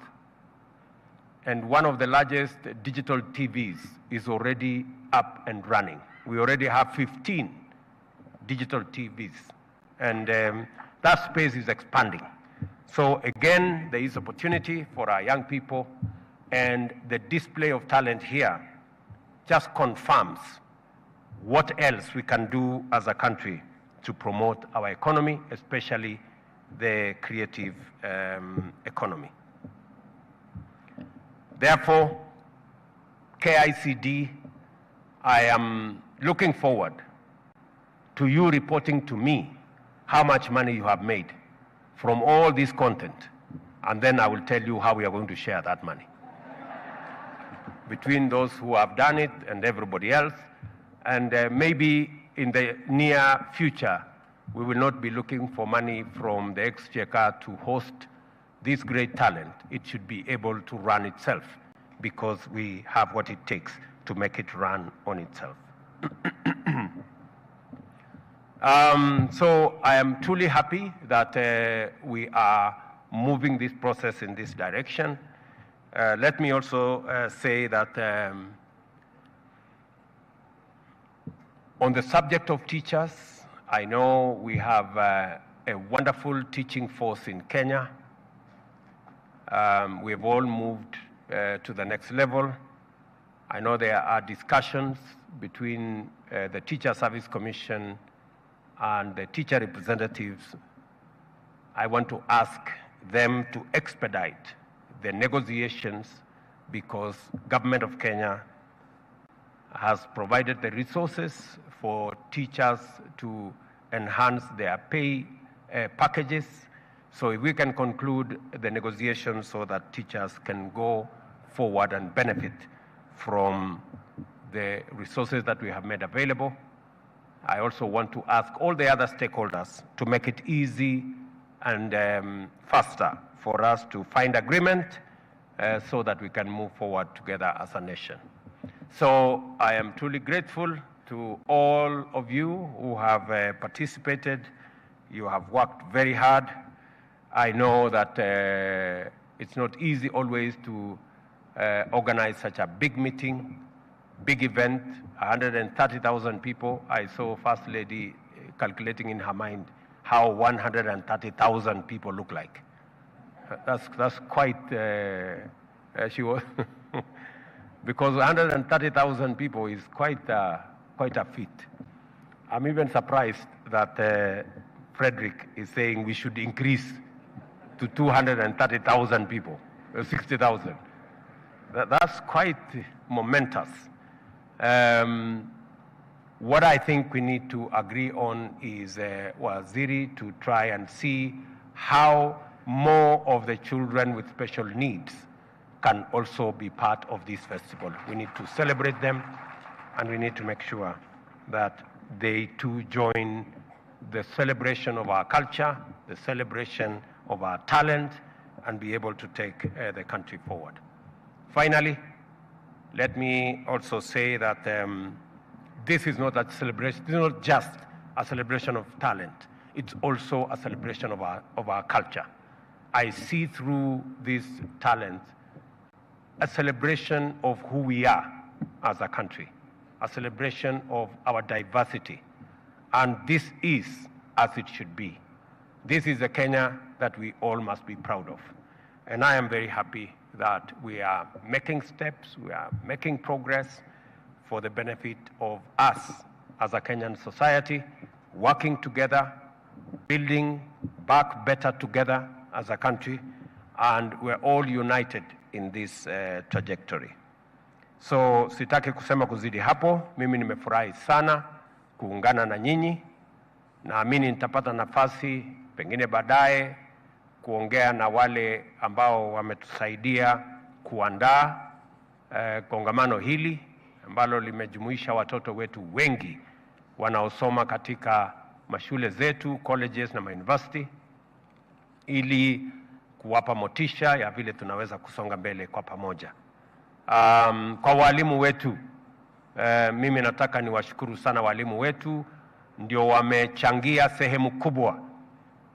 Speaker 7: And one of the largest digital TVs is already up and running. We already have 15 digital TVs, and that space is expanding. So again, there is opportunity for our young people, and the display of talent here just confirms what else we can do as a country to promote our economy, especially the creative economy. Therefore, KICD, I am looking forward to you reporting to me how much money you have made from all this content, and then I will tell you how we are going to share that money between those who have done it and everybody else. And maybe in the near future, we will not be looking for money from the exchequer to host this great talent. It should be able to run itself because we have what it takes to make it run on itself. So I am truly happy that we are moving this process in this direction. Let me also say that on the subject of teachers, I know we have a wonderful teaching force in Kenya. We've all moved to the next level. I know there are discussions between the Teacher Service Commission and the teacher representatives. I want to ask them to expedite the negotiations because Government of Kenya has provided the resources for teachers to enhance their pay packages. So if we can conclude the negotiations so that teachers can go forward and benefit from the resources that we have made available. I also want to ask all the other stakeholders to make it easy and faster for us to find agreement so that we can move forward together as a nation. So I am truly grateful to all of you who have participated. You have worked very hard. I know that it's not easy always to organize such a big meeting, big event, 130,000 people. I saw First Lady calculating in her mind how 130,000 people look like. That's quite, she was, because 130,000 people is quite a feat. I'm even surprised that Frederick is saying we should increase to 230,000 people, 60,000. That's quite momentous. What I think we need to agree on is, Waziri, to try and see how more of the children with special needs can also be part of this festival. We need to celebrate them, and we need to make sure that they too join the celebration of our culture, the celebration of our talent, and be able to take the country forward. Finally, let me also say that this is not a celebration, this is not just a celebration of talent, it's also a celebration of our culture. I see through this talent a celebration of who we are as a country, a celebration of our diversity. And this is as it should be. This is a Kenya that we all must be proud of. And I am very happy that we are making steps, we are making progress for the benefit of us as a Kenyan society, working together, building back better together as a country, and we're all united in this trajectory. So sitaki kusema kuzidi hapo. Mimi nimefurahi sana kuungana na nyinyi. Naamini nitapata nafasi pengine baadaye kuongea na wale ambao wametusaidia kuandaa kongamano hili ambalo limejumuisha watoto wetu wengi wanaosoma katika mashule zetu, colleges na university, ili kuwapa motisha ya vile tunaweza kusonga mbele kwa pamoja. Kwa walimu wetu, mimi nataka niwashukuru sana walimu wetu, ndio wamechangia sehemu kubwa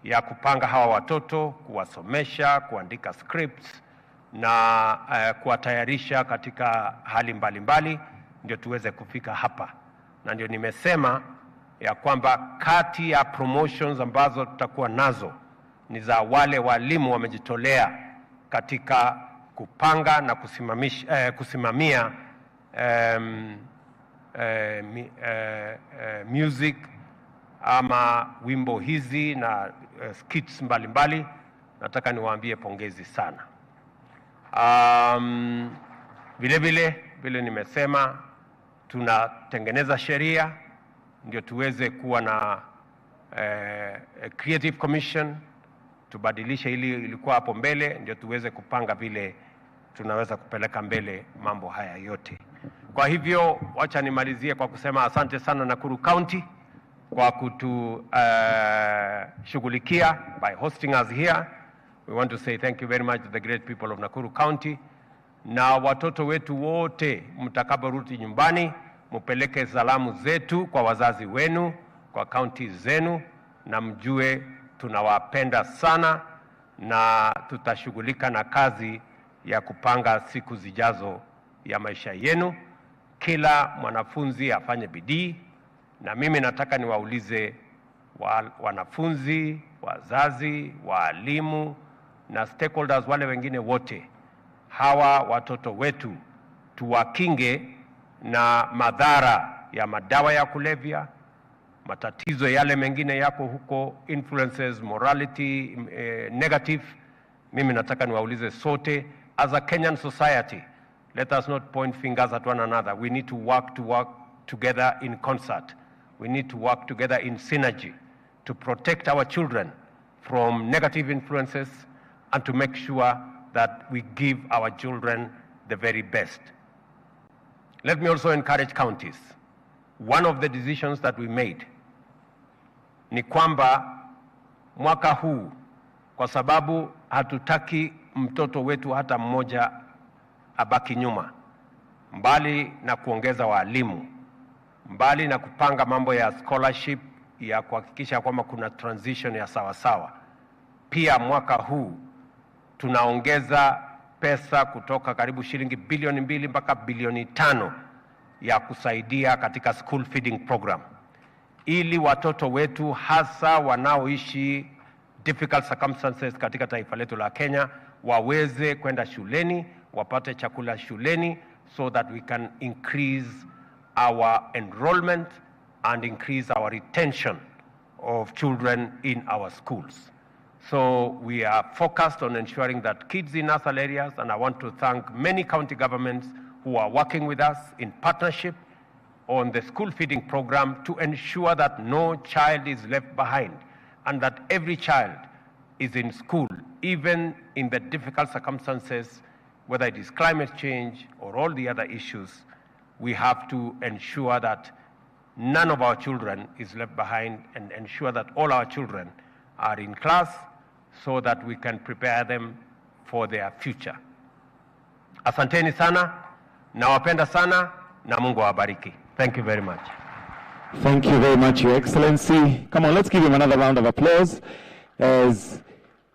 Speaker 7: ya kupanga hawa watoto, kuwasomesha, kuandika scripts na kuwatayarisha katika hali mbalimbali ndio tuweze kufika hapa. Na ndio nimesema ya kwamba kati ya promotions ambazo tutakuwa nazo ni za wale walimu wamejitolea katika kupanga na kusimamia music ama wimbo hizi na skits mbalimbali. Nataka niwaambie pongezi sana. Vile nimesema tunatengeneza sheria ndio tuweze kuwa na creative commission, tubadilishe ili ilikuwa hapo mbele, ndio tuweze kupanga vile tunaweza kupeleka mbele mambo haya yote. Kwa hivyo wacha nimalizie kwa kusema asante sana Nakuru County kwa kutushughulikia by hosting us here. We want to say thank you very much to the great people of Nakuru County. Na watoto wetu wote mtakaporudi nyumbani, mupeleke salamu zetu kwa wazazi wenu, kwa county zenu, na mjue tunawapenda sana na tutashughulika na kazi ya kupanga siku zijazo ya maisha yenu. Kila mwanafunzi afanye bidii, na mimi nataka niwaulize wanafunzi, wazazi, walimu na stakeholders wale wengine wote, hawa watoto wetu tuwakinge na madhara ya madawa ya kulevya, matatizo yale mengine yako huko, influences, morality, negative. Mimi nataka niwaulize sote, as a Kenyan society, let us not point fingers at one another. We need to work together in concert. We need to work together in synergy to protect our children from negative influences and to make sure that we give our children the very best. Let me also encourage counties. One of the decisions that we made ni kwamba mwaka huu, kwa sababu hatutaki mtoto wetu hata mmoja abaki nyuma, mbali na kuongeza walimu, mbali na kupanga mambo ya scholarship ya kuhakikisha kwamba kuna transition ya sawasawa, pia mwaka huu tunaongeza pesa kutoka karibu shilingi bilioni 2 mpaka bilioni 5 ya kusaidia katika school feeding program, ili watoto wetu hasa wanaoishi difficult circumstances katika taifa letu la Kenya waweze kwenda shuleni, wapate chakula shuleni, so that we can increase our enrollment and increase our retention of children in our schools. So we are focused on ensuring that kids in rural areas, and I want to thank many county governments who are working with us in partnership on the school feeding program to ensure that no child is left behind and that every child is in school, even in the difficult circumstances whether it is climate change or all the other issues, we have to ensure that none of our children is left behind and ensure that all our children are in class so that we can prepare them for their future. Asanteni sana, nawapenda sana, na Mungu awabariki. Thank you very much.
Speaker 1: Thank you very much, Your Excellency. Come on, let's give him another round of applause as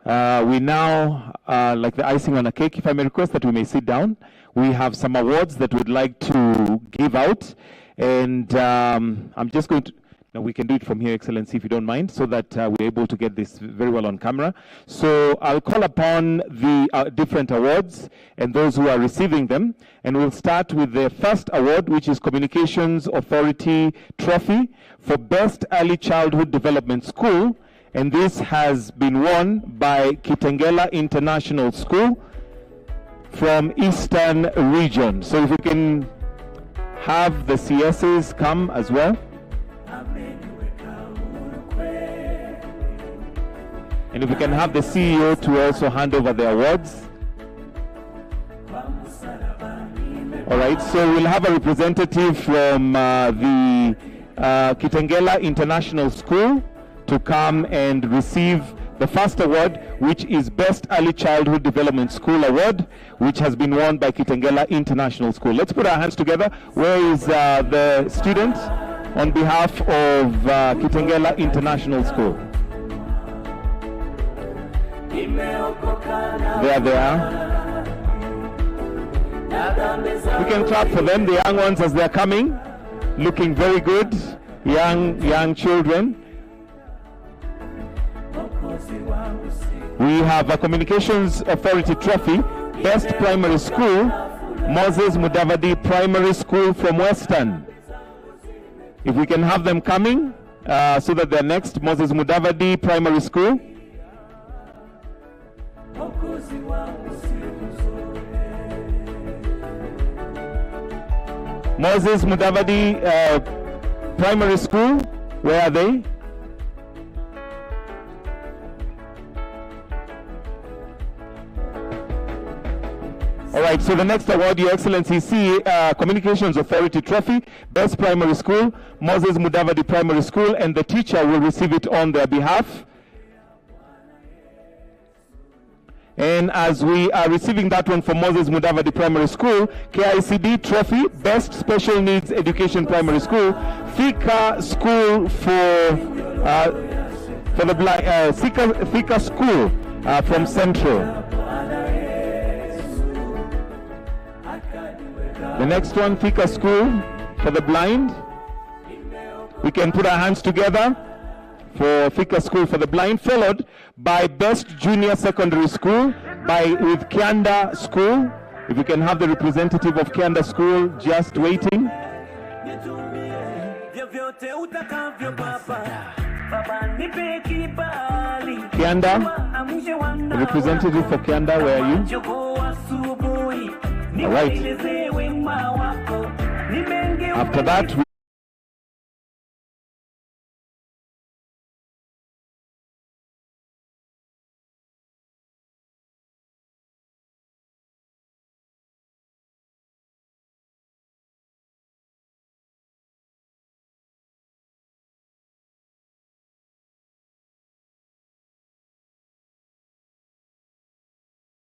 Speaker 1: we now, like the icing on a cake, if I may request that we may sit down. We have some awards that we'd like to give out, and I'm just going to, no, we can do it from here, Excellency, if you don't mind, so that we're able to get this very well on camera. So I'll call upon the different awards and those who are receiving them, and we'll start with the first award, which is Communications Authority Trophy for Best Early Childhood Development School, and this has been won by Kitengela International School from Eastern Region. So if we can have the CSs come as well. And if we can have the CEO to also hand over the awards. All right, so we'll have a representative from the Kitengela International School to come and receive the first award, which is Best Early Childhood Development School Award, which has been won by Kitengela International School. Let's put our hands together. Where is the student on behalf of Kitengela International School? There they are. We can clap for them, the young ones as they're coming, looking very good, young children. We have a Communications Authority Trophy, Best Primary School, Moses Mudavadi Primary School from Western. If we can have them coming, so that they're next, Moses Mudavadi Primary School. Moses Mudavadi Primary School, where are they? All right, so the next award, Your Excellency, Communications Authority Trophy, Best Primary School, Moses Mudavadi Primary School, and the teacher will receive it on their behalf. And as we are receiving that one from Moses Mudavadi Primary School, KICD Trophy, Best Special Needs Education Primary School, Thika School for the blind, Thika School from Central. The next one, Thika School for the blind. We can put our hands together for Thika School for the blind, followed by Best Junior Secondary School with Kianda School. If we can have the representative of Kianda School just waiting. Kianda, the representative for Kianda, where are you? All right. After that, we